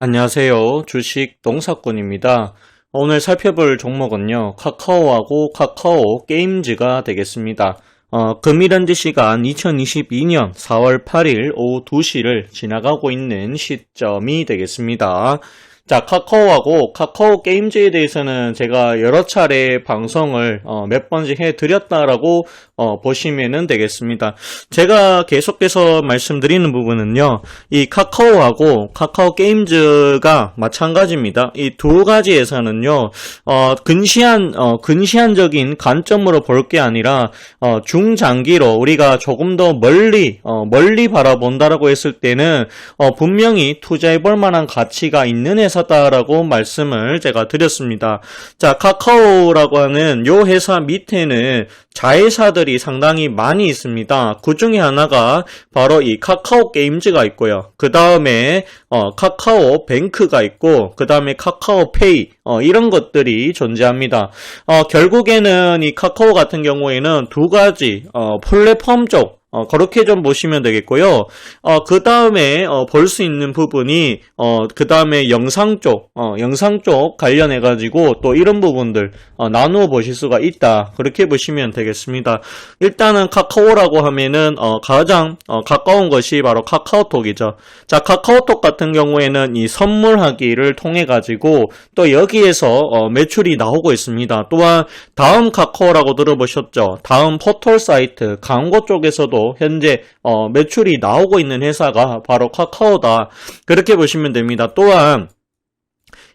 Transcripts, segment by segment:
안녕하세요. 주식 동사꾼입니다. 오늘 살펴볼 종목은요, 카카오하고 카카오 게임즈가 되겠습니다. 금일현재 시간 2022년 4월 8일 오후 2시를 지나가고 있는 시점이 되겠습니다. 자, 카카오하고 카카오 게임즈에 대해서는 제가 여러 차례 방송을 몇 번씩 해드렸다라고 보시면 되겠습니다. 제가 계속해서 말씀드리는 부분은요, 이 카카오하고 카카오 게임즈가 마찬가지입니다. 이 두 가지에서는요, 근시안적인 관점으로 볼 게 아니라 중장기로 우리가 조금 더 멀리 바라본다라고 했을 때는 분명히 투자해볼 만한 가치가 있는 회사다라고 말씀을 제가 드렸습니다. 자, 카카오라고 하는 요 회사 밑에는 자회사들이 상당히 많이 있습니다. 그 중에 하나가 바로 이 카카오 게임즈가 있고요. 그 다음에 카카오 뱅크가 있고, 그 다음에 카카오 페이 이런 것들이 존재합니다. 결국에는 이 카카오 같은 경우에는 두 가지 플랫폼 쪽 그렇게 좀 보시면 되겠고요. 그 다음에 볼 수 있는 부분이 그 다음에 영상 쪽 관련해가지고 또 이런 부분들 나누어 보실 수가 있다. 그렇게 보시면 되겠습니다. 일단은 카카오라고 하면은 가장 가까운 것이 바로 카카오톡이죠. 자, 카카오톡 같은 경우에는 이 선물하기를 통해 가지고 또 여기에서 매출이 나오고 있습니다. 또한 다음 카카오라고 들어보셨죠? 다음 포털 사이트 광고 쪽에서도 현재 매출이 나오고 있는 회사가 바로 카카오다. 그렇게 보시면 됩니다. 또한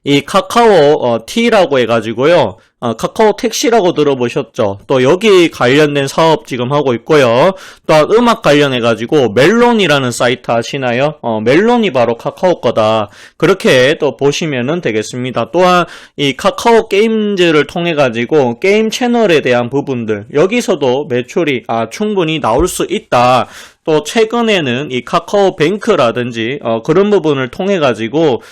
이 카카오 T라고 해가지고요. 카카오 택시라고 들어보셨죠? 또 여기 관련된 사업 지금 하고 있고요. 또 음악 관련해가지고 멜론이라는 사이트 아시나요? 멜론이 바로 카카오 거다. 그렇게 또 보시면 되겠습니다. 또한 이 카카오 게임즈를 통해가지고 게임 채널에 대한 부분들 여기서도 매출이 충분히 나올 수 있다. 또 최근에는 이 카카오 뱅크라든지 그런 부분을 통해 가지고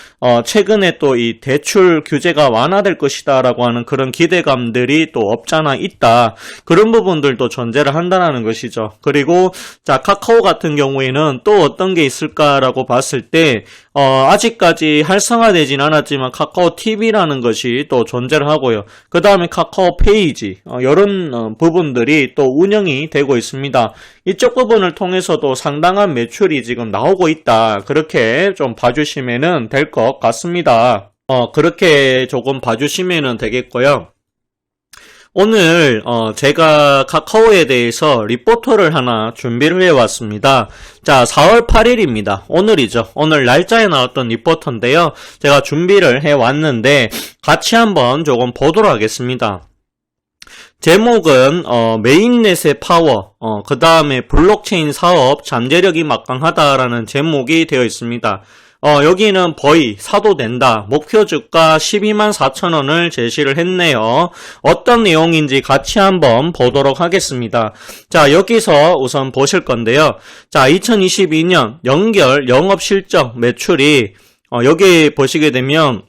최근에 또 이 대출 규제가 완화될 것이다 라고 하는 그런 기대감들이 또 없잖아 있다. 그런 부분들도 존재를 한다는 것이죠. 그리고 자, 카카오 같은 경우에는 또 어떤 게 있을까라고 봤을 때 아직까지 활성화되진 않았지만 카카오 TV라는 것이 또 존재를 하고요. 그 다음에 카카오 페이지 이런 부분들이 또 운영이 되고 있습니다. 이쪽 부분을 통해서도 상당한 매출이 지금 나오고 있다. 그렇게 좀 봐주시면 될 것 같습니다. 그렇게 조금 봐주시면 되겠고요. 오늘 제가 카카오에 대해서 리포터를 하나 준비를 해왔습니다. 자, 4월 8일입니다. 오늘이죠. 오늘 날짜에 나왔던 리포터인데요. 제가 준비를 해왔는데 같이 한번 조금 보도록 하겠습니다. 제목은 메인넷의 파워, 그 다음에 블록체인 사업 잠재력이 막강하다라는 제목이 되어 있습니다. 여기는 거의 사도 된다. 목표 주가 124,000원을 제시를 했네요. 어떤 내용인지 같이 한번 보도록 하겠습니다. 자, 여기서 우선 보실 건데요. 자, 2022년 연결 영업실적 매출이 여기 보시게 되면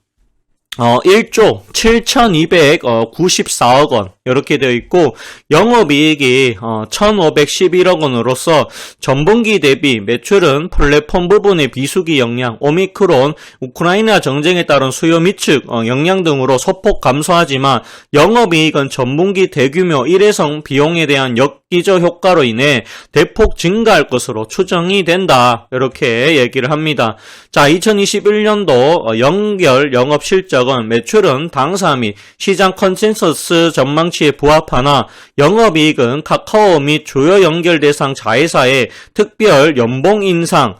1조 7,294억 원 이렇게 되어 있고 영업이익이 1,511억 원으로서 전분기 대비 매출은 플랫폼 부분의 비수기 영향, 오미크론, 우크라이나 정쟁에 따른 수요 미축 영향 등으로 소폭 감소하지만 영업이익은 전분기 대규모 일회성 비용에 대한 역기저 효과로 인해 대폭 증가할 것으로 추정이 된다. 이렇게 얘기를 합니다. 자, 2021년도 연결 영업 실적은 매출은 당사 및 시장 컨센서스 전망치에 부합하나 영업이익은 카카오 및 주요 연결 대상 자회사의 특별 연봉 인상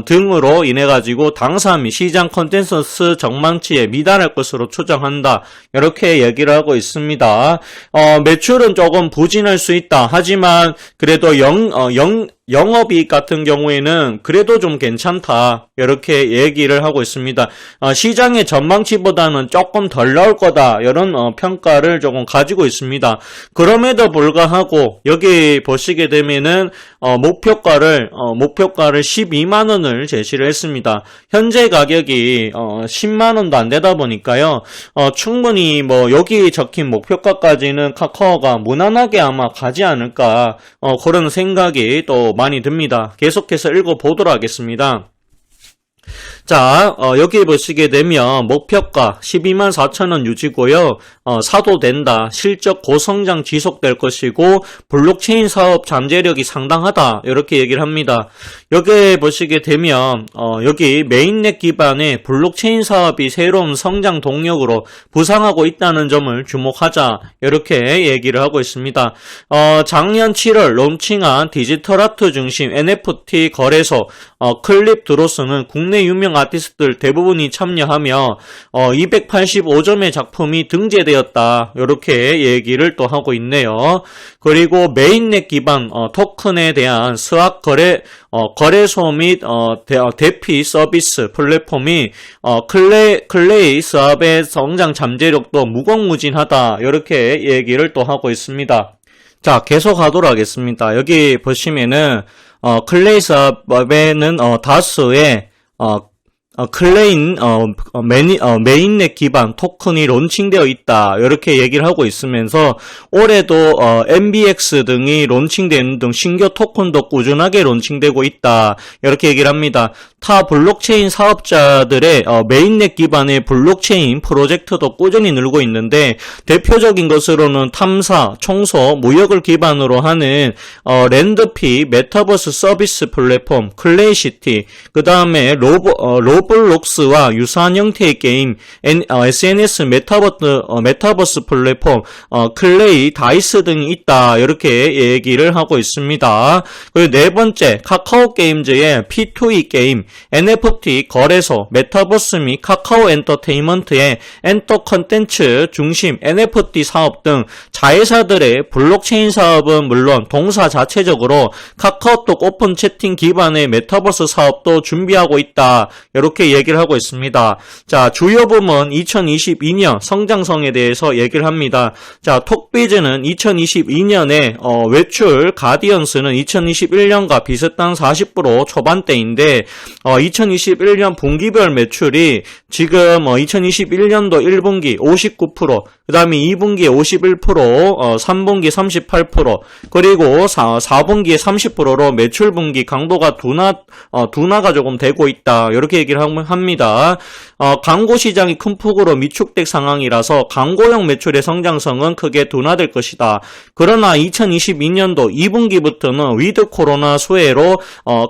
등으로 인해 가지고 당사 및 시장 컨센서스 전망치에 미달할 것으로 추정한다. 이렇게 얘기를 하고 있습니다. 매출은 조금 부진할 수 있다. 하지만 그래도 영업이익 같은 경우에는 그래도 좀 괜찮다. 이렇게 얘기를 하고 있습니다. 시장의 전망치보다는 조금 덜 나올 거다. 이런 평가를 조금 가지고 있습니다. 그럼에도 불구하고 여기 보시게 되면은 목표가를 12만 원을 제시를 했습니다. 현재 가격이 10만 원도 안 되다 보니까요. 충분히 뭐 여기 적힌 목표가까지는 카카오가 무난하게 아마 가지 않을까 그런 생각이 또 많이 듭니다. 계속해서 읽어보도록 하겠습니다. 자, 여기 보시게 되면 목표가 124,000원 유지고요. 사도 된다. 실적 고성장 지속될 것이고 블록체인 사업 잠재력이 상당하다. 이렇게 얘기를 합니다. 여기 보시게 되면 여기 메인넷 기반의 블록체인 사업이 새로운 성장 동력으로 부상하고 있다는 점을 주목하자. 이렇게 얘기를 하고 있습니다. 작년 7월 론칭한 디지털 아트 중심 NFT 거래소 클립드로스는 국내 유명 아티스트들 대부분이 참여하며 285점의 작품이 등재되었다. 이렇게 얘기를 또 하고 있네요. 그리고 메인넷 기반 토큰에 대한 스왑 거래소 및 대피 서비스 플랫폼이 클레이 스왑의 성장 잠재력도 무궁무진하다. 이렇게 얘기를 또 하고 있습니다. 자, 계속 가도록 하겠습니다. 여기 보시면은 클레이 스왑에는 다수의 메인넷 기반 토큰이 론칭되어 있다. 이렇게 얘기를 하고 있으면서 올해도 MBX 등이 론칭되는 등 신규 토큰도 꾸준하게 론칭되고 있다. 이렇게 얘기를 합니다. 타 블록체인 사업자들의 메인넷 기반의 블록체인 프로젝트도 꾸준히 늘고 있는데 대표적인 것으로는 탐사, 청소, 무역을 기반으로 하는 랜드피 메타버스 서비스 플랫폼 클레이시티, 그 다음에 로블록스와 유사한 형태의 게임, SNS 메타버스 플랫폼 클레이 다이스 등이 있다. 이렇게 얘기를 하고 있습니다. 그리고 네 번째, 카카오 게임즈의 P2E 게임, NFT 거래소, 메타버스 및 카카오 엔터테인먼트의 엔터 컨텐츠 중심 NFT 사업 등 자회사들의 블록체인 사업은 물론 동사 자체적으로 카카오톡 오픈 채팅 기반의 메타버스 사업도 준비하고 있다. 이렇게 얘기를 하고 있습니다. 자, 주요 부문 2022년 성장성에 대해서 얘기를 합니다. 자, 톡비즈는 2022년에 외출 가디언스는 2021년과 비슷한 40% 초반대인데 2021년 분기별 매출이 지금 2021년도 1분기 59%, 그 다음에 2분기에 51%, 3분기 38%, 그리고 4분기에 30%로 매출 분기 강도가 둔화가 조금 되고 있다. 이렇게 얘기를 합니다. 광고 시장이 큰 폭으로 위축된 상황이라서 광고형 매출의 성장성은 크게 둔화될 것이다. 그러나 2022년도 2분기부터는 위드 코로나 수혜로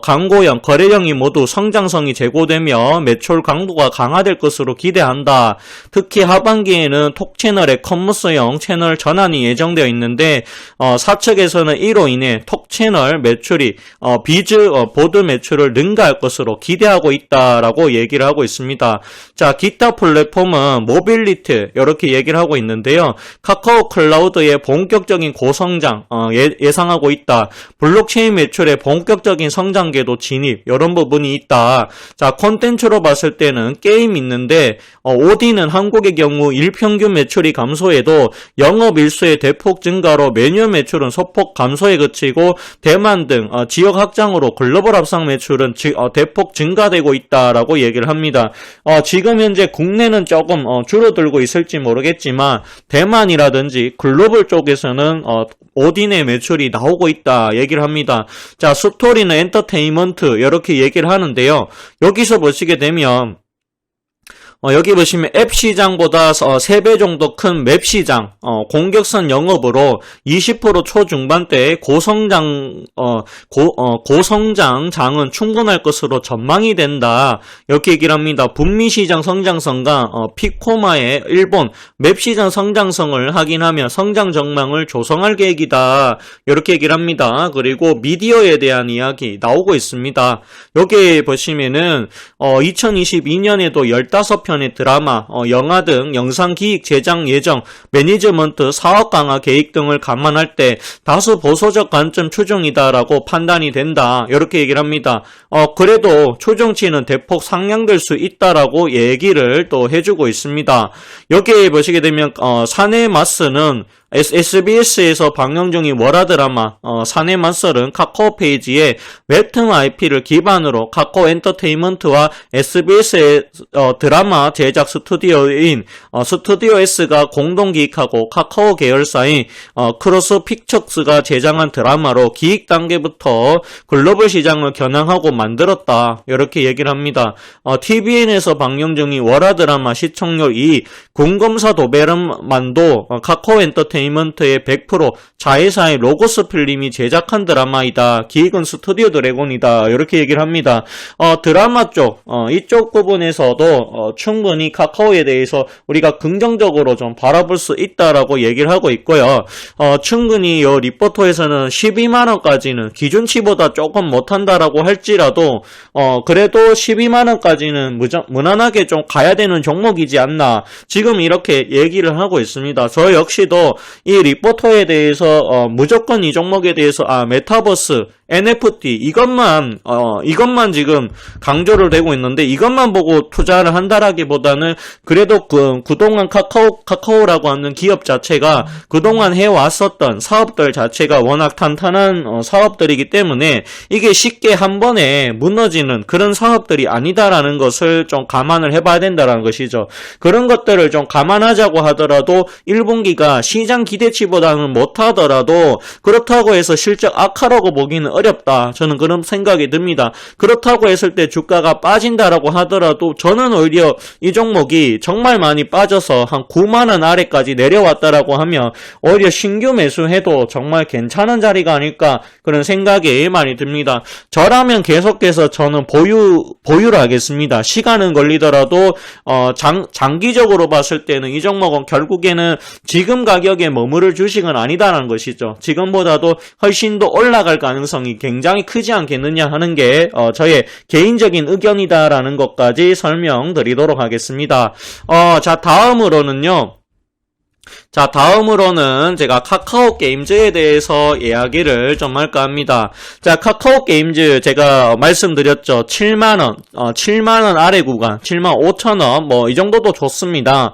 광고형, 거래형이 모두 성장성이 제고되며 매출 강도가 강화될 것으로 기대한다. 특히 하반기에는 톡 채널의 커머스형 채널 전환이 예정되어 있는데 사측에서는 이로 인해 톡 채널 매출이 보드 매출을 능가할 것으로 기대하고 있다라고 얘기를 하고 있습니다. 자, 기타 플랫폼은 모빌리티 이렇게 얘기를 하고 있는데요. 카카오 클라우드의 본격적인 고성장 예상하고 있다. 블록체인 매출의 본격적인 성장궤도 진입 이런 부분이 있다. 자, 콘텐츠로 봤을 때는 게임 있는데 오디는 한국의 경우 일평균 매출이 감소해도 영업 일수의 대폭 증가로 메뉴 매출은 소폭 감소에 그치고 대만 등 지역 확장으로 글로벌 합상 매출은 대폭 증가되고 있다라고 얘기를 합니다. 지금 현재 국내는 조금 줄어들고 있을지 모르겠지만 대만이라든지 글로벌 쪽에서는 오딘의 매출이 나오고 있다 얘기를 합니다. 자, 스토리는 엔터테인먼트 이렇게 얘기를 하는데요. 여기서 보시게 되면 여기 보시면 앱 시장보다 3배 정도 큰 맵 시장, 공격선 영업으로 20% 초중반대의 고성장장은 충분할 것으로 전망이 된다. 이렇게 얘기를 합니다. 북미 시장 성장성과 피코마의 일본 맵 시장 성장성을 확인하며 성장 전망을 조성할 계획이다. 이렇게 얘기를 합니다. 그리고 미디어에 대한 이야기 나오고 있습니다. 여기 보시면은 2022년에도 15편의 드라마, 영화 등 영상 기획 제작 예정, 매니지먼트, 사업 강화 계획 등을 감안할 때 다수 보수적 관점 추정이다라고 판단이 된다. 이렇게 얘기를 합니다. 그래도 추정치는 대폭 상향될 수 있다라고 얘기를 또 해주고 있습니다. 여기에 보시게 되면 사네마스는 SBS에서 방영 중인 월화 드라마 사내 맞설은 카카오 페이지에 웹툰 IP를 기반으로 카카오 엔터테인먼트와 SBS의 드라마 제작 스튜디오인 스튜디오 S가 공동 기획하고 카카오 계열사인 크로스 픽처스가 제작한 드라마로 기획 단계부터 글로벌 시장을 겨냥하고 만들었다. 이렇게 얘기를 합니다. TVN에서 방영 중인 월화 드라마 시청률 2위 군검사 도베르만도 카카오 엔터테인먼트의 100% 자회사의 로고스 필름이 제작한 드라마이다. 기획은 스튜디오 드래곤이다. 이렇게 얘기를 합니다. 드라마 쪽 이쪽 부분에서도 충분히 카카오에 대해서 우리가 긍정적으로 좀 바라볼 수 있다라고 얘기를 하고 있고요. 충분히 이 리포터에서는 12만원까지는 기준치보다 조금 못한다라고 할지라도 그래도 12만원까지는 무난하게 좀 가야 되는 종목이지 않나 지금 이렇게 얘기를 하고 있습니다. 저 역시도 이 리포터에 대해서 무조건 이 종목에 대해서 메타버스 NFT 이것만 지금 강조를 되고 있는데 이것만 보고 투자를 한다라기보다는 그래도 그동안 카카오라고 하는 기업 자체가 그동안 해왔었던 사업들 자체가 워낙 탄탄한 사업들이기 때문에 이게 쉽게 한 번에 무너지는 그런 사업들이 아니다라는 것을 좀 감안을 해봐야 된다라는 것이죠. 그런 것들을 좀 감안하자고 하더라도 1분기가 시장 기대치보다는 못하더라도 그렇다고 해서 실적 악화라고 보기는 어렵다. 저는 그런 생각이 듭니다. 그렇다고 했을 때 주가가 빠진다라고 하더라도 저는 오히려 이 종목이 정말 많이 빠져서 한 9만원 아래까지 내려왔다라고 하면 오히려 신규 매수해도 정말 괜찮은 자리가 아닐까 그런 생각이 많이 듭니다. 저라면 계속해서 저는 보유를 하겠습니다. 시간은 걸리더라도 장기적으로 봤을 때는 이 종목은 결국에는 지금 가격에 머무를 주식은 아니다라는 것이죠. 지금보다도 훨씬 더 올라갈 가능성이 굉장히 크지 않겠느냐 하는 게 저의 개인적인 의견이다라는 것까지 설명드리도록 하겠습니다. 다음으로는 제가 카카오 게임즈에 대해서 이야기를 좀 할까 합니다. 자, 카카오 게임즈 제가 말씀드렸죠. 7만원 아래 구간, 75,000원, 이 정도도 좋습니다.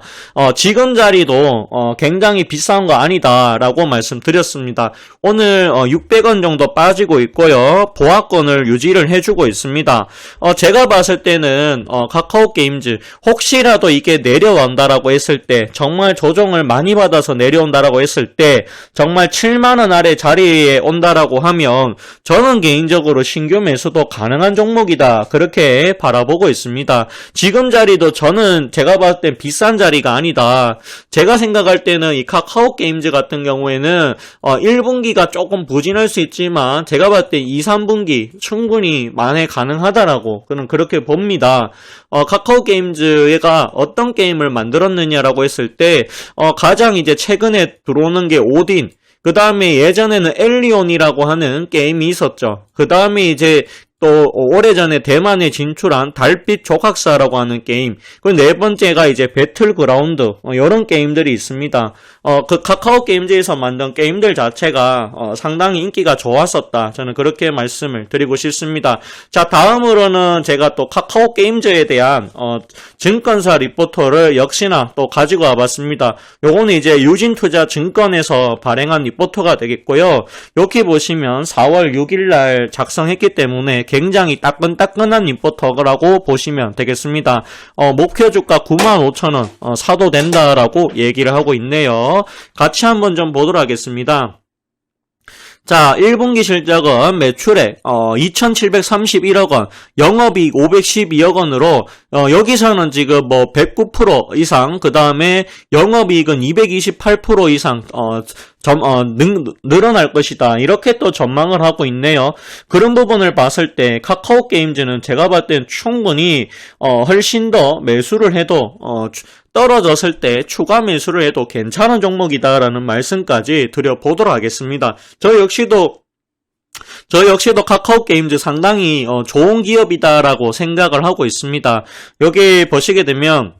지금 자리도 굉장히 비싼 거 아니다라고 말씀드렸습니다. 오늘 600원 정도 빠지고 있고요. 보합권을 유지를 해주고 있습니다. 제가 봤을 때는 카카오 게임즈 혹시라도 이게 내려온다라고 했을 때 정말 조정을 많이 받아서 내려온다라고 했을 때 정말 7만원 아래 자리에 온다라고 하면 저는 개인적으로 신규 매수도 가능한 종목이다 그렇게 바라보고 있습니다. 지금 자리도 저는 제가 봤을 땐 비싼 자리가 아니다. 제가 생각할 때는 이 카카오 게임즈 같은 경우에는 1분기가 조금 부진할 수 있지만 제가 봤을 때 2, 3분기 충분히 만회 가능하다라고 그렇게 봅니다. 카카오 게임즈가 어떤 게임을 만들었느냐라고 했을 때 가장 이제 최근에 들어오는 게 오딘, 그 다음에 예전에는 엘리온이라고 하는 게임이 있었죠. 그 다음에 이제 또 오래전에 대만에 진출한 달빛 조각사라고 하는 게임, 그 네 번째가 이제 배틀그라운드 이런 게임들이 있습니다. 그 카카오 게임즈에서 만든 게임들 자체가 상당히 인기가 좋았었다. 저는 그렇게 말씀을 드리고 싶습니다. 자, 다음으로는 제가 또 카카오 게임즈에 대한 증권사 리포터를 역시나 또 가지고 와봤습니다. 요거는 이제 유진투자증권에서 발행한 리포터가 되겠고요. 여기 보시면 4월 6일날 작성했기 때문에 굉장히 따끈따끈한 리포터라고 보시면 되겠습니다. 목표 주가 95,000원 사도 된다라고 얘기를 하고 있네요. 같이 한번 좀 보도록 하겠습니다. 자, 1분기 실적은 매출액 2,731억원, 영업이익 512억원으로 여기서는 지금 109% 이상, 그 다음에 영업이익은 228% 이상 늘어날 것이다. 이렇게 또 전망을 하고 있네요. 그런 부분을 봤을 때 카카오 게임즈는 제가 봤을 땐 충분히 훨씬 더 매수를 해도 떨어졌을 때 추가 매수를 해도 괜찮은 종목이다라는 말씀까지 드려보도록 하겠습니다. 저 역시도 카카오 게임즈 상당히 좋은 기업이다라고 생각을 하고 있습니다. 여기 보시게 되면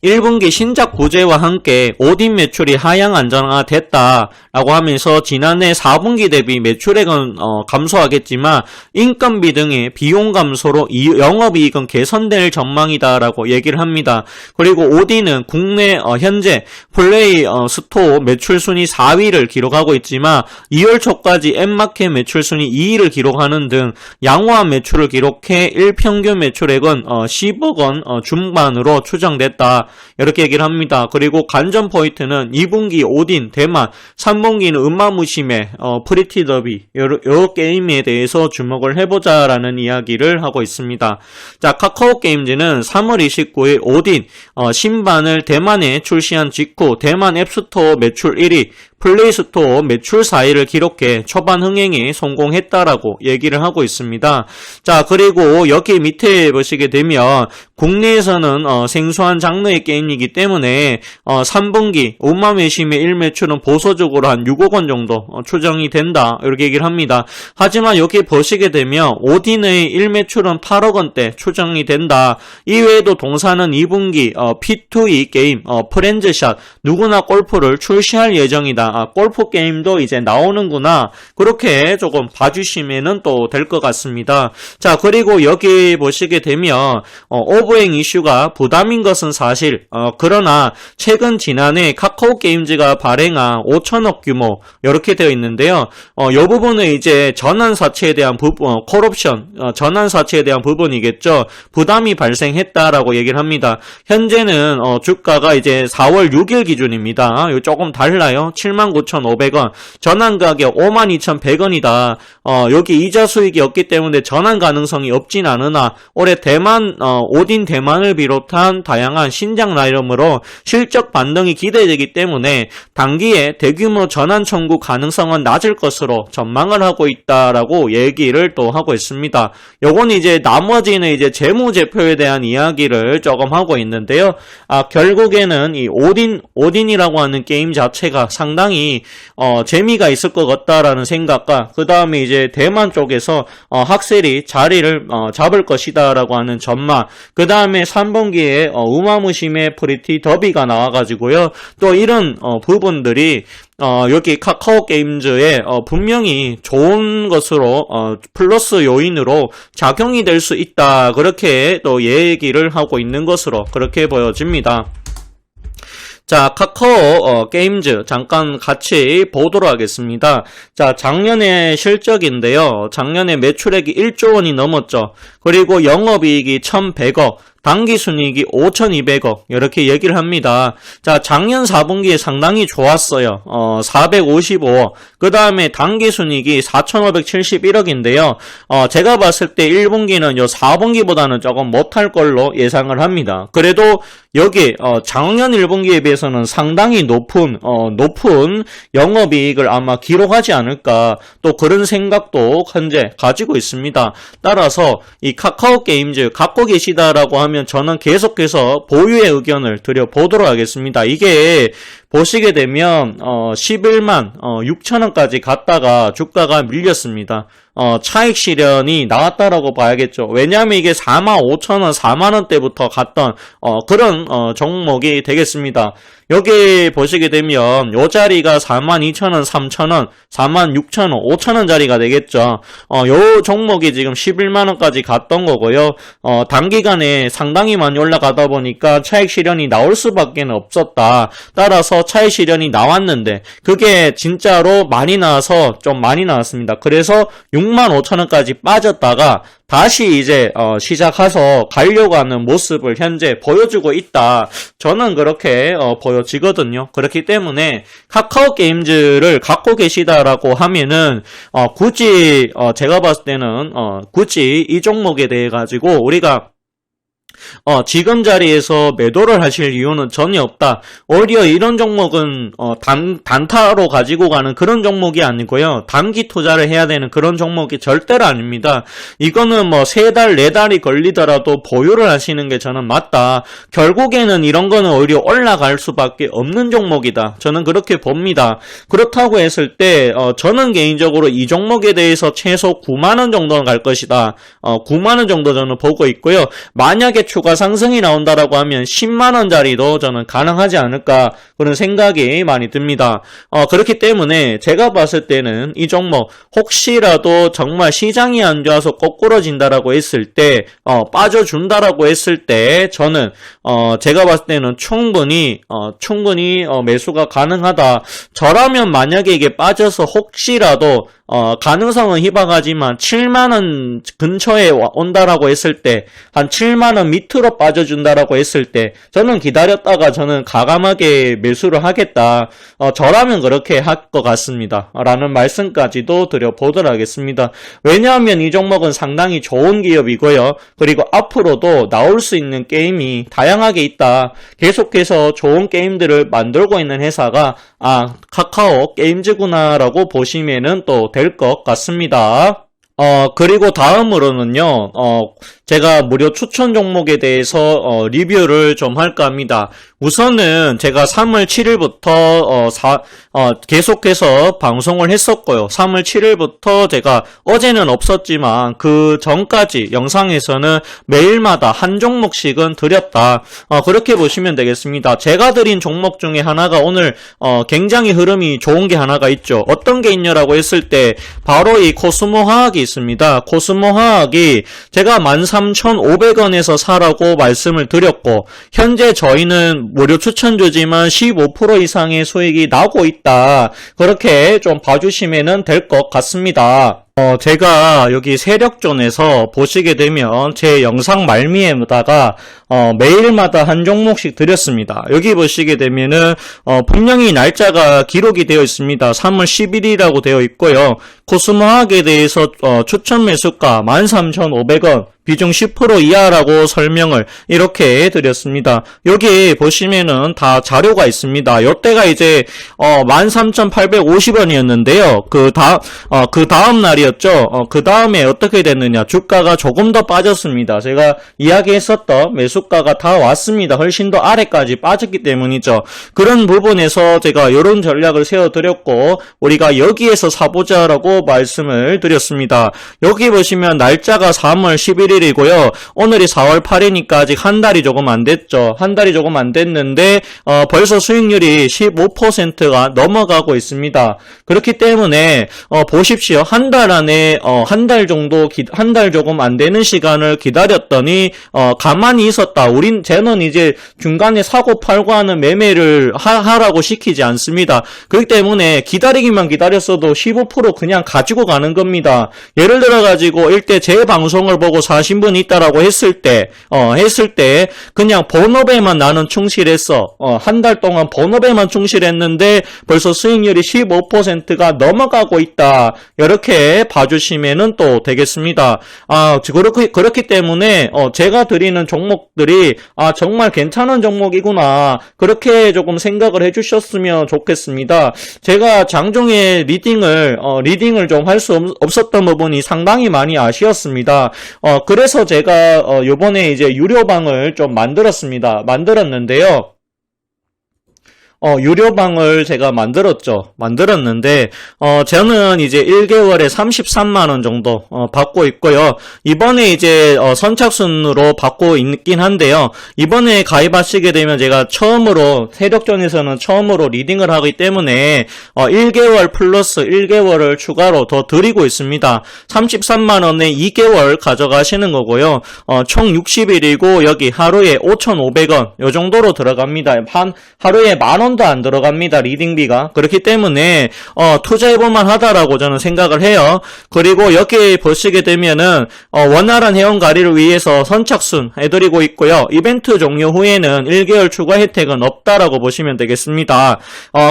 1분기 신작 부재와 함께 오딘 매출이 하향 안정화됐다라고 하면서 지난해 4분기 대비 매출액은 감소하겠지만 인건비 등의 비용 감소로 영업이익은 개선될 전망이다라고 얘기를 합니다. 그리고 오딘은 국내 현재 플레이 스토어 매출 순위 4위를 기록하고 있지만 2월 초까지 앱마켓 매출 순위 2위를 기록하는 등 양호한 매출을 기록해 일평균 매출액은 10억 원 중반으로 추정됐다. 이렇게 얘기를 합니다. 그리고 관전 포인트는 2분기 오딘, 대만, 3분기는 음마무시메, 프리티 더비 요 게임에 대해서 주목을 해보자라는 이야기를 하고 있습니다. 자, 카카오 게임즈는 3월 29일 오딘 신반을 대만에 출시한 직후 대만 앱스토어 매출 1위, 플레이스토어 매출 4위를 기록해 초반 흥행에 성공했다라고 얘기를 하고 있습니다. 자, 그리고 여기 밑에 보시게 되면 국내에서는 생소한 장르의 게임이기 때문에 3분기 음마무시메 1매출은 보수적으로 한 6억 원 정도 추정이 된다 이렇게 얘기를 합니다. 하지만 여기 보시게 되면 오딘의 1매출은 8억 원대 추정이 된다. 이외에도 동사는 2분기 P2E 게임 프렌즈샷 누구나 골프를 출시할 예정이다. 골프 게임도 이제 나오는구나. 그렇게 조금 봐주시면 또 될 것 같습니다. 자, 그리고 여기 보시게 되면 오버행 이슈가 부담인 것은 사실 그러나 최근 지난해 카카오 게임즈가 발행한 5천억 규모 이렇게 되어 있는데요. 이 부분은 이제 전환사채에 대한 부분, 콜옵션 전환사채에 대한 부분이겠죠. 부담이 발생했다라고 얘기를 합니다. 현재는 주가가 이제 4월 6일 기준입니다. 이거 조금 달라요. 79,500원. 전환 가격 52,100원이다. 여기 이자 수익이 없기 때문에 전환 가능성이 없진 않으나 올해 대만 오딘 대만을 비롯한 다양한 신작 라인업으로 실적 반등이 기대되기 때문에 단기에 대규모 전환 청구 가능성은 낮을 것으로 전망을 하고 있다라고 얘기를 또 하고 있습니다. 요건 이제 나머지는 이제 재무제표에 대한 이야기를 조금 하고 있는데요. 결국에는 이 오딘이라고 하는 게임 자체가 상당히 재미가 있을 것 같다라는 생각과 그 다음에 이제 대만 쪽에서 학셀이 자리를 잡을 것이다라고 하는 전망, 그 다음에 3분기에 우마무시메 프리티 더비가 나와가지고요. 또 이런 부분들이 여기 카카오 게임즈에 분명히 좋은 것으로 플러스 요인으로 작용이 될 수 있다. 그렇게 또 얘기를 하고 있는 것으로 그렇게 보여집니다. 자, 카카오 게임즈 잠깐 같이 보도록 하겠습니다. 자, 작년의 실적인데요. 작년에 매출액이 1조 원이 넘었죠. 그리고 영업이익이 1,100억, 당기순이익이 5,200억 이렇게 얘기를 합니다. 자, 작년 4분기에 상당히 좋았어요. 455억. 그 다음에 당기순이익이 4,571억인데요. 제가 봤을 때 1분기는 요 4분기보다는 조금 못할 걸로 예상을 합니다. 그래도 여기 작년 1분기에 비해서는 상당히 높은 영업이익을 아마 기록하지 않을까, 또 그런 생각도 현재 가지고 있습니다. 따라서 이 카카오 게임즈 갖고 계시다라고 하면 저는 계속해서 보유의 의견을 드려보도록 하겠습니다. 이게 보시게 되면 11만 6천원까지 갔다가 주가가 밀렸습니다. 차익 실현이 나왔다라고 봐야겠죠. 왜냐하면 이게 4만 5천원, 4만원대부터 갔던 그런 종목이 되겠습니다. 여기 보시게 되면 요 자리가 42,000원, 3,000원, 46,000원, 5,000원 자리가 되겠죠. 요 종목이 지금 11만원까지 갔던 거고요. 단기간에 상당히 많이 올라가다 보니까 차익 실현이 나올 수밖에 없었다. 따라서 차익 실현이 나왔는데 그게 진짜로 많이 나와서 좀 많이 나왔습니다. 그래서 65,000원까지 빠졌다가 다시 이제 시작해서 가려고 하는 모습을 현재 보여주고 있다. 저는 그렇게 보여지거든요. 그렇기 때문에 카카오 게임즈를 갖고 계시다라고 하면은 굳이 제가 봤을 때는 굳이 이 종목에 대해 가지고 우리가 지금 자리에서 매도를 하실 이유는 전혀 없다. 오히려 이런 종목은 단타로 가지고 가는 그런 종목이 아니고요. 단기 투자를 해야 되는 그런 종목이 절대로 아닙니다. 이거는 뭐 3달, 4달이 걸리더라도 보유를 하시는 게 저는 맞다. 결국에는 이런 거는 오히려 올라갈 수밖에 없는 종목이다. 저는 그렇게 봅니다. 그렇다고 했을 때 저는 개인적으로 이 종목에 대해서 최소 9만원 정도는 갈 것이다. 9만원 정도 저는 보고 있고요. 만약에 추가 주가 상승이 나온다라고 하면 10만원짜리도 저는 가능하지 않을까 그런 생각이 많이 듭니다. 그렇기 때문에 제가 봤을 때는 이 종목 혹시라도 정말 시장이 안 좋아서 거꾸러진다라고 했을 때 빠져준다라고 했을 때 저는 제가 봤을 때는 충분히 매수가 가능하다. 저라면 만약에 이게 빠져서 혹시라도 가능성은 희박하지만 7만원 근처에 온다라고 했을 때 한 7만원 밑으로 빠져준다라고 했을 때 저는 기다렸다가 저는 가감하게 매수를 하겠다. 저라면 그렇게 할 것 같습니다. 라는 말씀까지도 드려보도록 하겠습니다. 왜냐하면 이 종목은 상당히 좋은 기업이고요. 그리고 앞으로도 나올 수 있는 게임이 다양하게 있다. 계속해서 좋은 게임들을 만들고 있는 회사가 카카오 게임즈구나 라고 보시면은 또 될 것 같습니다. 그리고 다음으로는요, 제가 무료 추천 종목에 대해서 리뷰를 좀 할까 합니다. 우선은 제가 3월 7일부터 계속해서 방송을 했었고요. 3월 7일부터 제가 어제는 없었지만 그 전까지 영상에서는 매일마다 한 종목씩은 드렸다. 그렇게 보시면 되겠습니다. 제가 드린 종목 중에 하나가 오늘 굉장히 흐름이 좋은 게 하나가 있죠. 어떤 게 있냐라고 했을 때 바로 이 코스모화학이 있습니다. 코스모화학이 제가 13,500원에서 사라고 말씀을 드렸고 현재 저희는 무료 추천주지만 15% 이상의 수익이 나고 있다. 그렇게 좀 봐주시면 될 것 같습니다. 제가 여기 세력존에서 보시게 되면 제 영상 말미에다가 매일마다 한 종목씩 드렸습니다. 여기 보시게 되면은 분명히 날짜가 기록이 되어 있습니다. 3월 10일이라고 되어 있고요. 코스모학에 대해서 추천 매수가 13,500원 비중 10% 이하라고 설명을 이렇게 드렸습니다. 여기 보시면은 다 자료가 있습니다. 요때가 이제 13,850원이었는데요. 그 다음 날이었죠. 그 다음에 어떻게 됐느냐? 주가가 조금 더 빠졌습니다. 제가 이야기했었던 매수가가 다 왔습니다. 훨씬 더 아래까지 빠졌기 때문이죠. 그런 부분에서 제가 이런 전략을 세워드렸고 우리가 여기에서 사보자라고 말씀을 드렸습니다. 여기 보시면 날짜가 3월 11일 이고요. 오늘이 4월 8일이니까 아직 한 달이 조금 안 됐죠. 한 달이 조금 안 됐는데 벌써 수익률이 15%가 넘어가고 있습니다. 그렇기 때문에 보십시오. 한 달 안에 한 달 조금 안 되는 시간을 기다렸더니 가만히 있었다. 쟤는 이제 중간에 사고 팔고 하는 매매를 하라고 시키지 않습니다. 그렇기 때문에 기다리기만 기다렸어도 15% 그냥 가지고 가는 겁니다. 예를 들어 가지고 일대 제 방송을 보고 사신 분이 있다라고 했을 때 그냥 본업에만 나는 충실했어. 한 달 동안 본업에만 충실했는데 벌써 수익률이 15%가 넘어가고 있다. 이렇게 봐주시면은 또 되겠습니다. 그렇기 때문에 제가 드리는 종목들이 정말 괜찮은 종목이구나. 그렇게 조금 생각을 해주셨으면 좋겠습니다. 제가 장중에 리딩을 좀 할 수 없었던 부분이 상당히 많이 아쉬웠습니다. 그래서 제가 요번에 이제 유료방을 좀 만들었는데요. 유료방을 제가 만들었는데, 저는 이제 1개월에 33만원 정도, 받고 있고요. 이번에 이제, 선착순으로 받고 있긴 한데요. 이번에 가입하시게 되면 제가 세력전에서는 처음으로 리딩을 하기 때문에, 1개월 플러스 1개월을 추가로 더 드리고 있습니다. 33만원에 2개월 가져가시는 거고요. 총 60일이고, 여기 하루에 5,500원, 요 정도로 들어갑니다. 하루에 만원 안 들어갑니다. 리딩비가. 그렇기 때문에 투자해볼만 하다라고 저는 생각을 해요. 그리고 여기 보시게 되면은 원활한 회원가리를 위해서 선착순 해드리고 있고요. 이벤트 종료 후에는 1개월 추가 혜택은 없다라고 보시면 되겠습니다.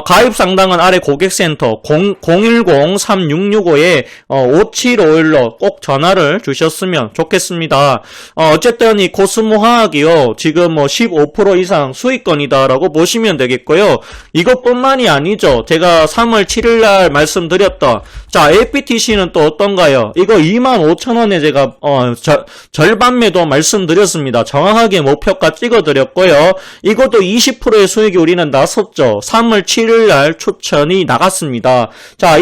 가입 상담은 아래 고객센터 010-3665에 5751로 꼭 전화를 주셨으면 좋겠습니다. 어쨌든 이 코스모화학이요. 지금 15% 이상 수익권이다라고 보시면 되겠고요. 이것뿐만이 아니죠. 제가 3월 7일날 말씀드렸던 APTC는 또 어떤가요? 이거 25,000원에 제가 절반 매도 말씀드렸습니다. 정확하게 목표가 찍어드렸고요. 이것도 20%의 수익이 우리는 났었죠. 3월 7일날 추천이 나갔습니다.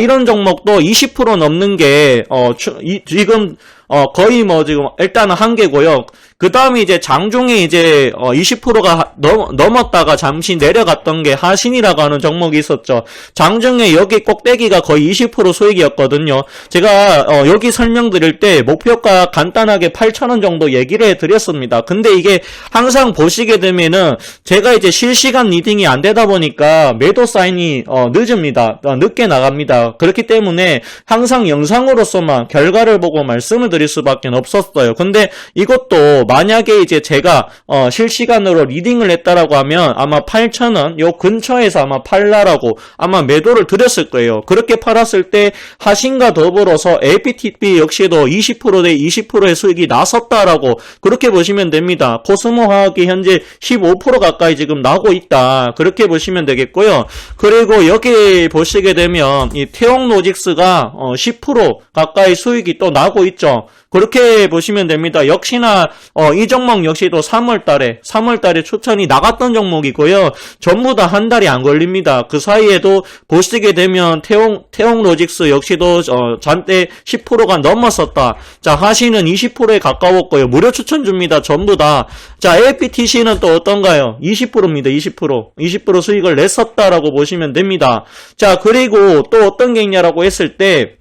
이런 종목도 20% 넘는 게 지금 거의 뭐 지금 일단은 한계고요. 그 다음에 이제 장중에 이제 20%가 넘었다가 잠시 내려갔던 게 하신이라고 하는 종목이 있었죠. 장중에 여기 꼭대기가 거의 20% 수익이었거든요. 제가 여기 설명드릴 때 목표가 간단하게 8,000원 정도 얘기를 해드렸습니다. 근데 이게 항상 보시게 되면은 제가 이제 실시간 리딩이 안 되다 보니까 매도 사인이 늦습니다. 늦게 나갑니다. 그렇기 때문에 항상 영상으로서만 결과를 보고 말씀을 드릴 수밖에 없었어요. 근데 이것도 만약에 이제 제가 실시간으로 리딩을 했다라고 하면 아마 8,000원 요 근처에서 아마 팔라라고 아마 매도를 드렸을 거예요. 그렇게 팔았을 때 하신과 더불어서 APTP 역시도 20%대 20%의 수익이 났었다라고 그렇게 보시면 됩니다. 코스모화학이 현재 15% 가까이 지금 나오고 있다. 그렇게 보시면 되겠고요. 그리고 여기 보시게 되면 이 태용로직스가 10% 가까이 수익이 또 나고 있죠. 그렇게 보시면 됩니다. 역시나 이 종목 역시도 3월달에 추천이 나갔던 종목이고요. 전부 다 한 달이 안 걸립니다. 그 사이에도 보시게 되면 태용로직스 역시도 잔대 10%가 넘었었다. 자, 하시는 20%에 가까웠고요. 무료 추천 줍니다. 전부 다. 자, APTC는 또 어떤가요? 20%입니다. 20% 수익을 냈었다라고 보시면 됩니다. 자, 그리고 또 어떤 게 있냐라고 했을 때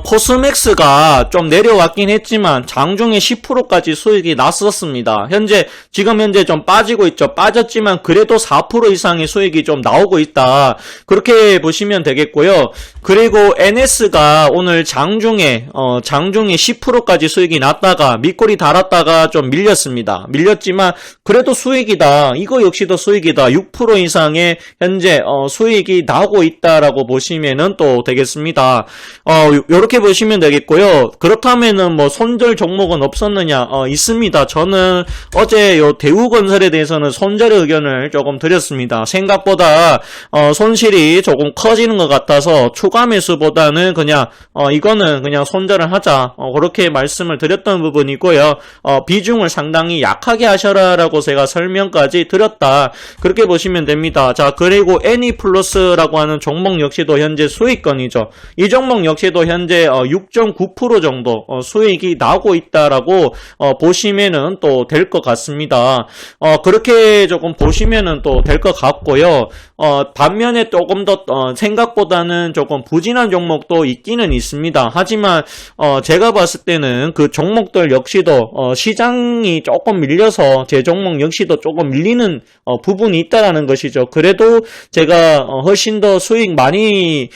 코스맥스가 좀 내려왔긴 했지만 장중에 10%까지 수익이 났었습니다. 지금 현재 좀 빠지고 있죠. 빠졌지만 그래도 4% 이상의 수익이 좀 나오고 있다. 그렇게 보시면 되겠고요. 그리고 NS가 오늘 장중에 10%까지 수익이 났다가 밑꼬리 달았다가 좀 밀렸습니다. 밀렸지만 그래도 수익이다. 이거 역시도 수익이다. 6% 이상의 현재 수익이 나오고 있다라고 보시면은 또 되겠습니다. 요렇게 보시면 되겠고요. 그렇다면은 뭐 손절 종목은 없었느냐? 있습니다. 저는 어제 요 대우건설에 대해서는 손절의 의견을 조금 드렸습니다. 생각보다 손실이 조금 커지는 것 같아서 추가 매수보다는 그냥 이거는 그냥 손절을 하자. 그렇게 말씀을 드렸던 부분이고요. 비중을 상당히 약하게 하셔라라고 제가 설명까지 드렸다. 그렇게 보시면 됩니다. 자, 그리고 애니플러스라고 하는 종목 역시도 현재 수익권이죠. 이 종목 역시도 현재 6.9% 정도 수익이 나오고 있다라고 보시면은 또 될 것 같습니다. 그렇게 조금 보시면은 또 될 것 같고요. 반면에 조금 더 생각보다는 조금 부진한 종목도 있기는 있습니다. 하지만 제가 봤을 때는 그 종목들 역시도 시장이 조금 밀려서 제 종목 역시도 조금 밀리는 부분이 있다라는 것이죠. 그래도 제가 훨씬 더 수익 많이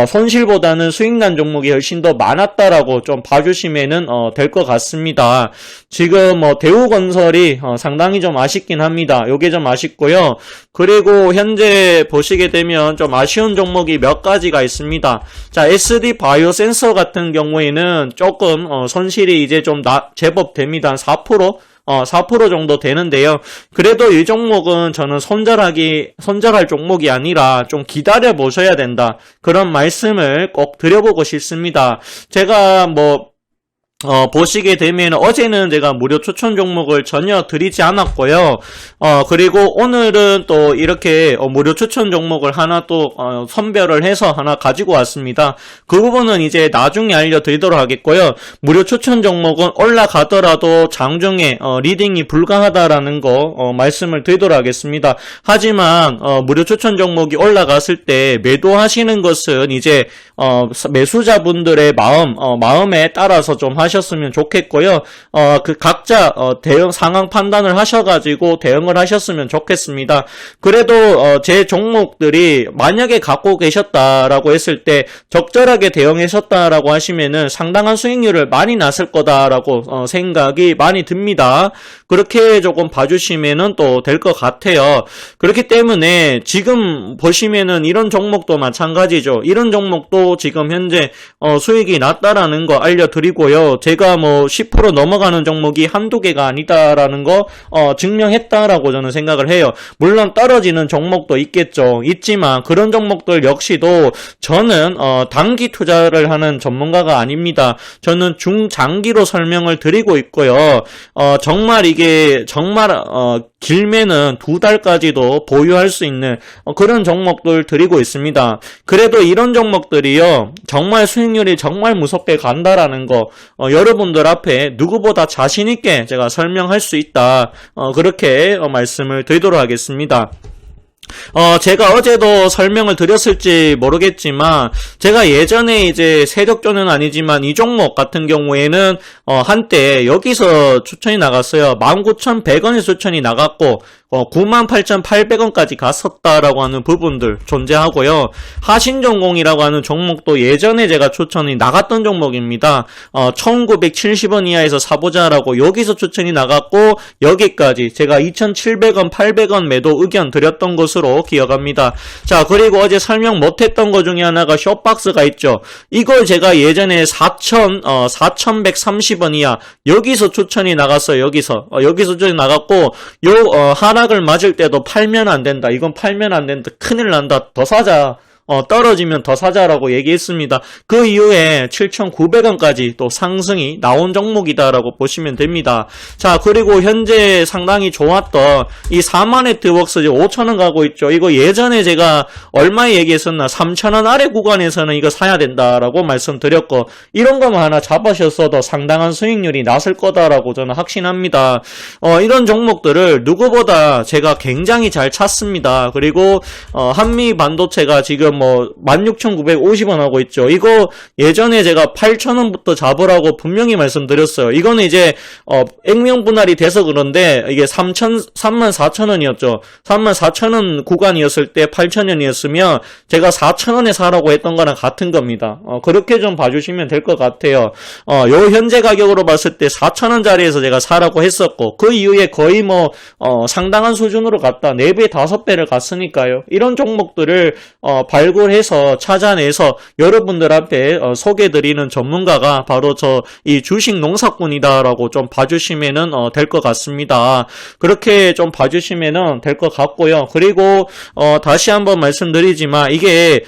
손실보다는 수익난 종목이 훨씬 더 많았다라고 좀 봐주시면은 될 것 같습니다. 지금 대우건설이 상당히 좀 아쉽긴 합니다. 요게 좀 아쉽고요. 그리고 현재 보시게 되면 좀 아쉬운 종목이 몇 가지가 있습니다. 자, SD 바이오센서 같은 경우에는 조금 손실이 이제 좀 제법 됩니다. 4% 정도 되는데요. 그래도 이 종목은 저는 손절할 종목이 아니라 좀 기다려 보셔야 된다. 그런 말씀을 꼭 드려보고 싶습니다. 제가 보시게 되면 어제는 제가 무료 추천 종목을 전혀 드리지 않았고요. 그리고 오늘은 또 이렇게 무료 추천 종목을 하나 또 선별을 해서 하나 가지고 왔습니다. 그 부분은 이제 나중에 알려드리도록 하겠고요. 무료 추천 종목은 올라가더라도 장중에 리딩이 불가하다라는 거 말씀을 드리도록 하겠습니다. 하지만 무료 추천 종목이 올라갔을 때 매도하시는 것은 이제 매수자분들의 마음에 따라서 좀 하셨으면 좋겠고요. 그 각자 대응 상황 판단을 하셔가지고 대응을 하셨으면 좋겠습니다. 그래도 제 종목들이 만약에 갖고 계셨다라고 했을 때 적절하게 대응하셨다라고 하시면은 상당한 수익률을 많이 났을 거다라고 생각이 많이 듭니다. 그렇게 조금 봐주시면은 또 될 것 같아요. 그렇기 때문에 지금 보시면은 이런 종목도 마찬가지죠. 이런 종목도 지금 현재 수익이 났다라는 거 알려드리고요. 제가 뭐 10% 넘어가는 종목이 한두 개가 아니다라는 거 증명했다라고 저는 생각을 해요. 물론 떨어지는 종목도 있겠죠. 있지만 그런 종목들 역시도 저는 단기 투자를 하는 전문가가 아닙니다. 저는 중장기로 설명을 드리고 있고요. 정말 이게 정말 길면은 2달까지도 보유할 수 있는 그런 종목들 드리고 있습니다. 그래도 이런 종목들이요, 정말 수익률이 정말 무섭게 간다라는 거 여러분들 앞에 누구보다 자신있게 제가 설명할 수 있다, 그렇게 말씀을 드리도록 하겠습니다. 제가 어제도 설명을 드렸을지 모르겠지만, 제가 예전에 이제 세력조는 아니지만 이 종목 같은 경우에는 한때 여기서 추천이 나갔어요. 19,100원에 추천이 나갔고 98,800원까지 갔었다라고 하는 부분들 존재하고요. 하신전공이라고 하는 종목도 예전에 제가 추천이 나갔던 종목입니다. 1970원 이하에서 사보자라고 여기서 추천이 나갔고, 여기까지 제가 2,700원, 800원 매도 의견 드렸던 것으로 기억합니다. 자, 그리고 어제 설명 못했던 것 중에 하나가 숏박스가 있죠. 이걸 제가 예전에 4,130원 이하 여기서 추천이 나갔어요. 여기서 추천이 나갔고, 하락을 맞을 때도 팔면 안 된다. 이건 팔면 안 된다. 큰일 난다. 더 사자. 떨어지면 더 사자라고 얘기했습니다. 그 이후에 7,900원까지 또 상승이 나온 종목이다라고 보시면 됩니다. 자, 그리고 현재 상당히 좋았던 이 4만네트웍스 5,000원 가고 있죠. 이거 예전에 제가 얼마에 얘기했었나? 3,000원 아래 구간에서는 이거 사야 된다라고 말씀드렸고, 이런 것만 하나 잡으셨어도 상당한 수익률이 났을 거다라고 저는 확신합니다. 이런 종목들을 누구보다 제가 굉장히 잘 찾습니다. 그리고 한미 반도체가 지금 16,950원 하고 있죠. 이거 예전에 제가 8,000원부터 잡으라고 분명히 말씀드렸어요. 이거는 이제 액면 분할이 돼서 그런데 이게 34,000원이었죠. 34,000원 구간이었을 때 8,000원이었으면 제가 4,000원에 사라고 했던 거랑 같은 겁니다. 그렇게 좀 봐주시면 될 것 같아요. 요 현재 가격으로 봤을 때 4,000원짜리에서 제가 사라고 했었고, 그 이후에 거의 상당한 수준으로 갔다 4배, 5배를 갔으니까요. 이런 종목들을 발굴해서 찾아내서 여러분들 앞에 소개드리는 전문가가 바로 이 주식 농사꾼이다라고 좀 봐주시면은 될 것 같습니다. 그렇게 좀 봐주시면은 될 것 같고요. 그리고 다시 한번 말씀드리지만, 이게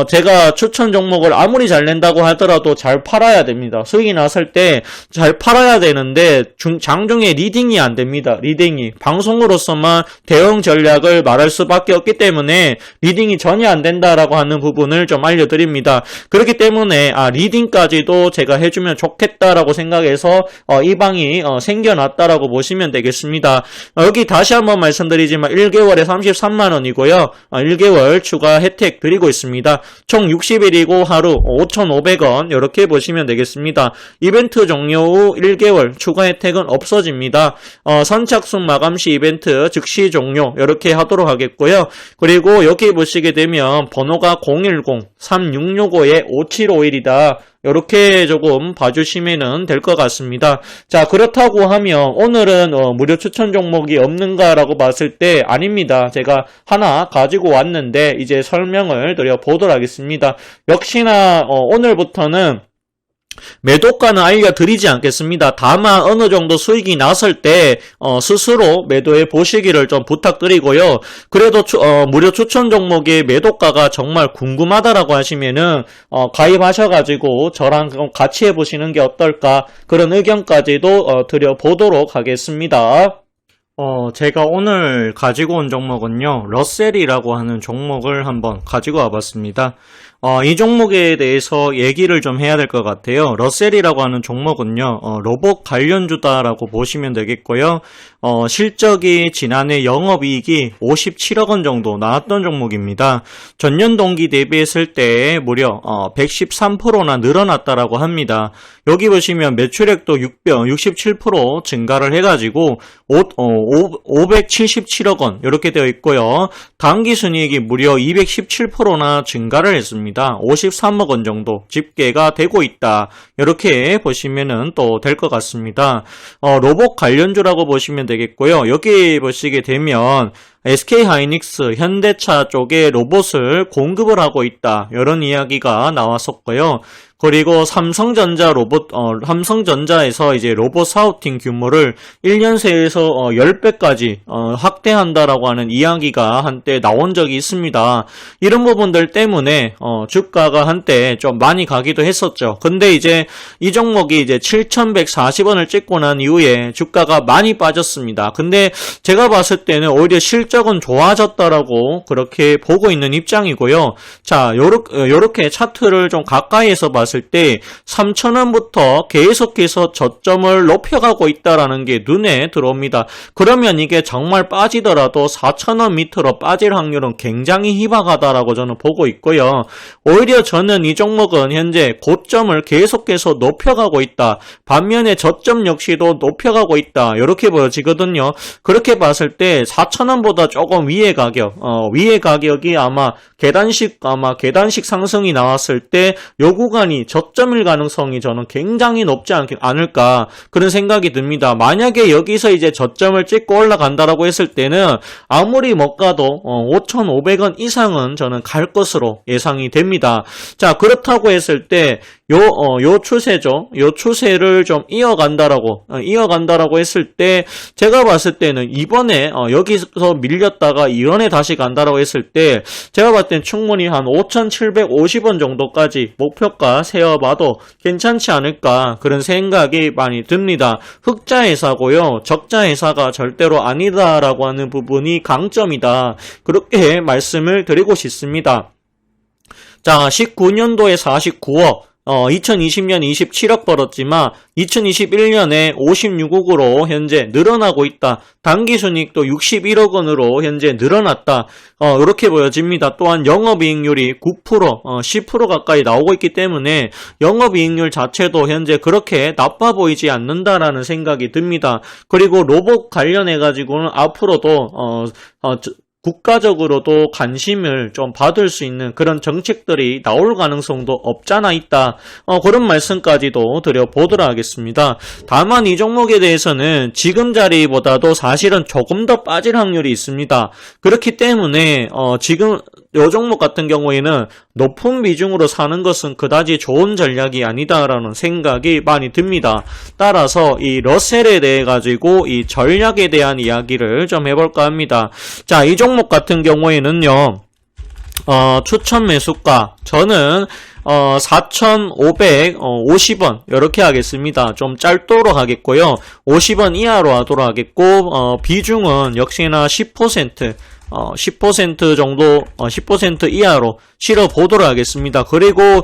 제가 추천 종목을 아무리 잘 낸다고 하더라도 잘 팔아야 됩니다. 수익이 났을 때 잘 팔아야 되는데 장중에 리딩이 안 됩니다. 리딩이 방송으로서만 대응 전략을 말할 수밖에 없기 때문에 리딩이 전혀 안 된다라고 하는 부분을 좀 알려드립니다. 그렇기 때문에 리딩까지도 제가 해주면 좋겠다라고 생각해서 이 방이 생겨났다라고 보시면 되겠습니다. 여기 다시 한번 말씀드리지만 1개월에 33만원이고요. 1개월 추가 혜택 드리고 있습니다. 총 60일이고 하루 5,500원 이렇게 보시면 되겠습니다. 이벤트 종료 후 1개월 추가 혜택은 없어집니다. 선착순 마감시 이벤트 즉시 종료 이렇게 하도록 하겠고요. 그리고 여기 보시게 되면 번호가 010-3665-5751이다. 이렇게 조금 봐주시면 될 것 같습니다. 자, 그렇다고 하면 오늘은 무료 추천 종목이 없는가라고 봤을 때 아닙니다. 제가 하나 가지고 왔는데 이제 설명을 드려보도록 하겠습니다. 역시나 오늘부터는 매도가는 알려드리지 않겠습니다. 다만 어느 정도 수익이 났을 때 스스로 매도해 보시기를 좀 부탁드리고요. 그래도 무료 추천 종목의 매도가가 정말 궁금하다라고 하시면은 가입하셔가지고 저랑 같이 해보시는 게 어떨까, 그런 의견까지도 드려보도록 하겠습니다. 제가 오늘 가지고 온 종목은요, 러셀이라고 하는 종목을 한번 가지고 와봤습니다. 이 종목에 대해서 얘기를 좀 해야 될 것 같아요. 러셀이라고 하는 종목은요, 로봇 관련주다라고 보시면 되겠고요. 실적이 지난해 영업이익이 57억 원 정도 나왔던 종목입니다. 전년 동기 대비했을 때 무려 113%나 늘어났다라고 합니다. 여기 보시면 매출액도 67% 증가를 해가지고 577억 원 이렇게 되어 있고요. 당기순이익이 무려 217%나 증가를 했습니다. 53억 원 정도 집계가 되고 있다. 이렇게 보시면은 또 될 것 같습니다. 로봇 관련주라고 보시면 되겠고요. 여기 보시게 되면 SK하이닉스, 현대차 쪽에 로봇을 공급을 하고 있다. 이런 이야기가 나왔었고요. 그리고 삼성전자에서 이제 로봇 사우팅 규모를 1년 새에서 10배까지 확대한다라고 하는 이야기가 한때 나온 적이 있습니다. 이런 부분들 때문에 주가가 한때 좀 많이 가기도 했었죠. 근데 이제 이 종목이 이제 7,140원을 찍고 난 이후에 주가가 많이 빠졌습니다. 근데 제가 봤을 때는 오히려 실적은 좋아졌다라고 그렇게 보고 있는 입장이고요. 자, 요렇게 차트를 좀 가까이에서 봤을 때 3,000원부터 계속해서 저점을 높여가고 있다라는 게 눈에 들어옵니다. 그러면 이게 정말 빠지더라도 4,000원 밑으로 빠질 확률은 굉장히 희박하다라고 저는 보고 있고요. 오히려 저는 이 종목은 현재 고점을 계속해서 높여가고 있다. 반면에 저점 역시도 높여가고 있다. 이렇게 보여지거든요. 그렇게 봤을 때 4,000원보다 조금 위의 가격이 아마 계단식 상승이 나왔을 때 요 구간이 저점일 가능성이 저는 굉장히 높지 않을까 그런 생각이 듭니다. 만약에 여기서 이제 저점을 찍고 올라간다라고 했을 때는 아무리 못 가도 5,500원 이상은 저는 갈 것으로 예상이 됩니다. 자, 그렇다고 했을 때 요 추세죠. 요 추세를 좀 이어간다라고 했을 때 제가 봤을 때는 이번에 여기서 밀렸다가 이번에 다시 간다라고 했을 때 제가 봤을 땐 충분히 한 5,750원 정도까지 목표가 세워봐도 괜찮지 않을까 그런 생각이 많이 듭니다. 흑자회사고요. 적자회사가 절대로 아니다라고 하는 부분이 강점이다. 그렇게 말씀을 드리고 싶습니다. 자, 19년도에 49억 2020년 27억 벌었지만 2021년에 56억으로 현재 늘어나고 있다. 당기순이익도 61억 원으로 현재 늘어났다. 이렇게 보여집니다. 또한 영업이익률이 9%, 10% 가까이 나오고 있기 때문에 영업이익률 자체도 현재 그렇게 나빠 보이지 않는다라는 생각이 듭니다. 그리고 로봇 관련해가지고는 앞으로도 국가적으로도 관심을 좀 받을 수 있는 그런 정책들이 나올 가능성도 없잖아 있다. 그런 말씀까지도 드려보도록 하겠습니다. 다만 이 종목에 대해서는 지금 자리보다도 사실은 조금 더 빠질 확률이 있습니다. 그렇기 때문에 지금 이 종목 같은 경우에는 높은 비중으로 사는 것은 그다지 좋은 전략이 아니다라는 생각이 많이 듭니다. 따라서 이 러셀에 대해 가지고 이 전략에 대한 이야기를 좀 해볼까 합니다. 자, 이 종목 같은 경우에는요, 추천 매수가 저는 4,550원 이렇게 하겠습니다. 좀 짧도록 하겠고요. 50원 이하로 하도록 하겠고 비중은 역시나 10% 정도, 10% 이하로 실어보도록 하겠습니다. 그리고,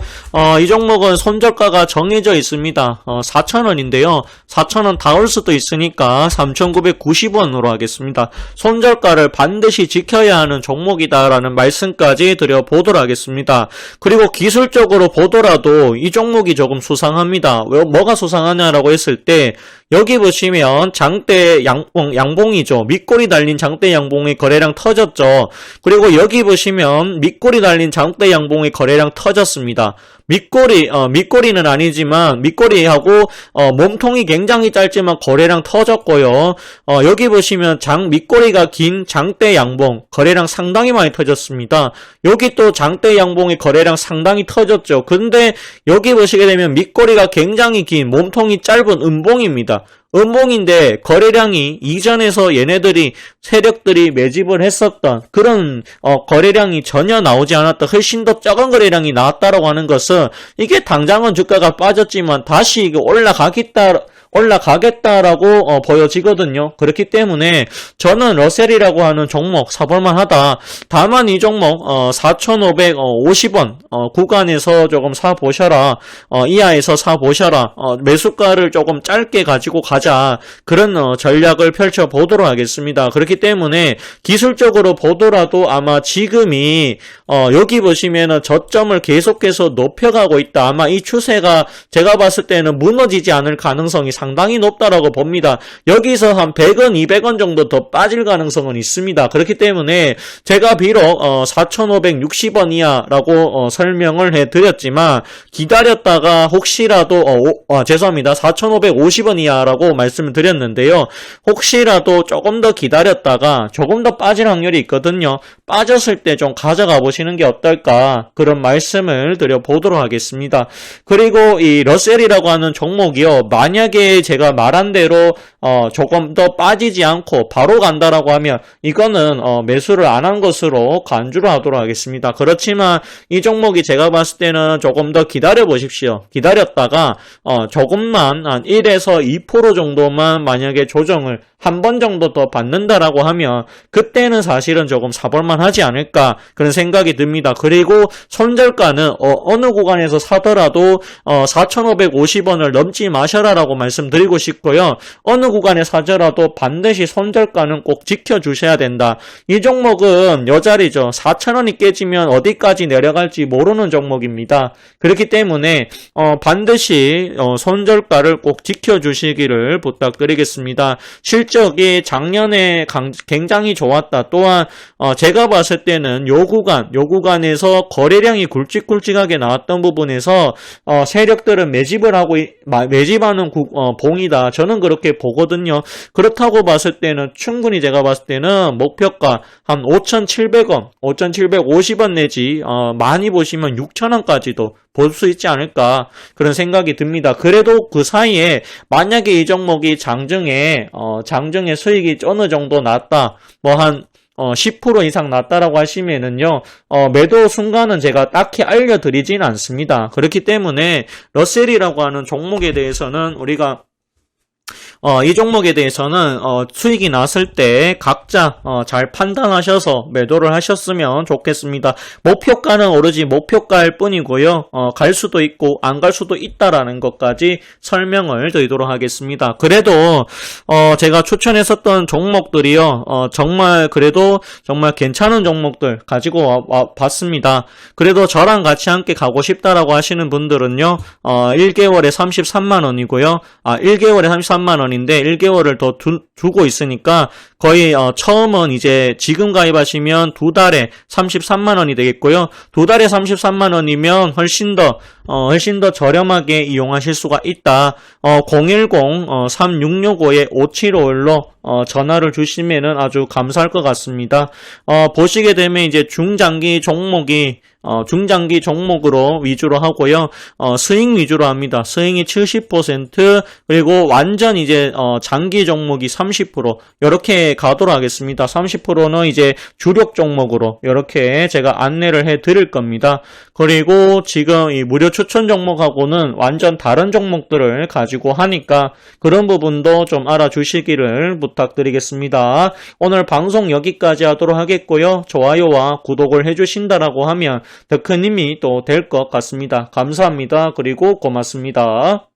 이 종목은 손절가가 정해져 있습니다. 4,000원인데요. 4,000원 닿을 수도 있으니까 3,990원으로 하겠습니다. 손절가를 반드시 지켜야 하는 종목이다라는 말씀까지 드려보도록 하겠습니다. 그리고 기술적으로 보더라도 이 종목이 조금 수상합니다. 뭐가 수상하냐라고 했을 때, 여기 보시면 장대 양봉이죠. 밑꼬리 달린 장대 양봉의 거래량 터졌죠. 그리고 여기 보시면 밑꼬리 달린 장대 양봉의 거래량 터졌습니다. 밑꼬리는 아니지만 밑꼬리하고 몸통이 굉장히 짧지만 거래량 터졌고요. 여기 보시면 밑꼬리가 긴 장대 양봉 거래량 상당히 많이 터졌습니다. 여기 또 장대 양봉의 거래량 상당히 터졌죠. 근데 여기 보시게 되면 밑꼬리가 굉장히 긴 몸통이 짧은 음봉입니다. 음봉인데 거래량이 이전에서 세력들이 매집을 했었던 그런 거래량이 전혀 나오지 않았던 훨씬 더 적은 거래량이 나왔다라고 하는 것은 이게 당장은 주가가 빠졌지만 다시 이게 올라가겠다라고 보여지거든요. 그렇기 때문에 저는 러셀이라고 하는 종목 사볼만 하다. 다만 이 종목 4,550원 구간에서 조금 사보셔라. 이하에서 사보셔라. 매수가를 조금 짧게 가지고 가자. 그런 전략을 펼쳐보도록 하겠습니다. 그렇기 때문에 기술적으로 보더라도 아마 지금이 여기 보시면은 저점을 계속해서 높여가고 있다. 아마 이 추세가 제가 봤을 때는 무너지지 않을 가능성이 상당히 높다라고 봅니다. 여기서 한 100원, 200원 정도 더 빠질 가능성은 있습니다. 그렇기 때문에 제가 비록 4,560원 이하라고 설명을 해드렸지만 기다렸다가 혹시라도 죄송합니다. 4,550원 이하라고 말씀을 드렸는데요. 혹시라도 조금 더 기다렸다가 조금 더 빠질 확률이 있거든요. 빠졌을 때 좀 가져가 보시는 게 어떨까 그런 말씀을 드려보도록 하겠습니다. 그리고 이 러셀이라고 하는 종목이요. 만약에 제가 말한 대로 조금 더 빠지지 않고 바로 간다라고 하면 이거는 매수를 안 한 것으로 간주를 하도록 하겠습니다. 그렇지만 이 종목이 제가 봤을 때는 조금 더 기다려 보십시오. 기다렸다가 조금만 한 1에서 2% 정도만 만약에 조정을 한 번 정도 더 받는다라고 하면 그때는 사실은 조금 사볼만 하지 않을까 그런 생각이 듭니다. 그리고 손절가는 어느 구간에서 사더라도 4,550원을 넘지 마셔라라고 말씀드리고 싶고요. 어느 구간에 사더라도 반드시 손절가는 꼭 지켜주셔야 된다. 이 종목은 여자리죠. 4,000원이 깨지면 어디까지 내려갈지 모르는 종목입니다. 그렇기 때문에 반드시 손절가를 꼭 지켜주시기를 부탁드리겠습니다. 실적이 작년에 굉장히 좋았다. 또한 제가 봤을 때는 요 구간에서 거래량이 굵직굵직하게 나왔던 부분에서 세력들은 매집하는 봉이다. 저는 그렇게 보거든요. 그렇다고 봤을 때는 충분히 제가 봤을 때는 목표가 한 5,700원, 5,750원 내지 많이 보시면 6,000원까지도 볼 수 있지 않을까 그런 생각이 듭니다. 그래도 그 사이에 만약에 이 종목이 장중에 수익이 어느 정도 났다, 뭐 한 10% 이상 났다라고 하시면은요, 매도 순간은 제가 딱히 알려드리진 않습니다. 그렇기 때문에 러셀이라고 하는 종목에 대해서는 우리가 이 종목에 대해서는 수익이 났을 때 각자 잘 판단하셔서 매도를 하셨으면 좋겠습니다. 목표가는 오로지 목표가일 뿐이고요. 갈 수도 있고 안 갈 수도 있다라는 것까지 설명을 드리도록 하겠습니다. 그래도 제가 추천했었던 종목들이요. 정말 괜찮은 종목들 가지고 봤습니다. 그래도 저랑 같이 함께 가고 싶다라고 하시는 분들은요. 1개월에 33만 원이고요. 1개월에 33만 원인데 1개월을 더 두고 있으니까 거의 처음은 이제 지금 가입하시면 2달에 33만 원이 되겠고요. 2달에 33만 원이면 훨씬 더 저렴하게 이용하실 수가 있다. 010-3665-5751로 전화를 주시면은 아주 감사할 것 같습니다. 보시게 되면 이제 중장기 종목으로 위주로 하고요. 스윙 위주로 합니다. 스윙이 70% 그리고 완전 이제 장기 종목이 30% 이렇게 가도록 하겠습니다. 30%는 이제 주력 종목으로 이렇게 제가 안내를 해 드릴 겁니다. 그리고 지금 이 무료 추천 종목하고는 완전 다른 종목들을 가지고 하니까 그런 부분도 좀 알아주시기를 부탁드리겠습니다. 오늘 방송 여기까지 하도록 하겠고요. 좋아요와 구독을 해주신다라고 하면 더 큰 힘이 또 될 것 같습니다. 감사합니다. 그리고 고맙습니다.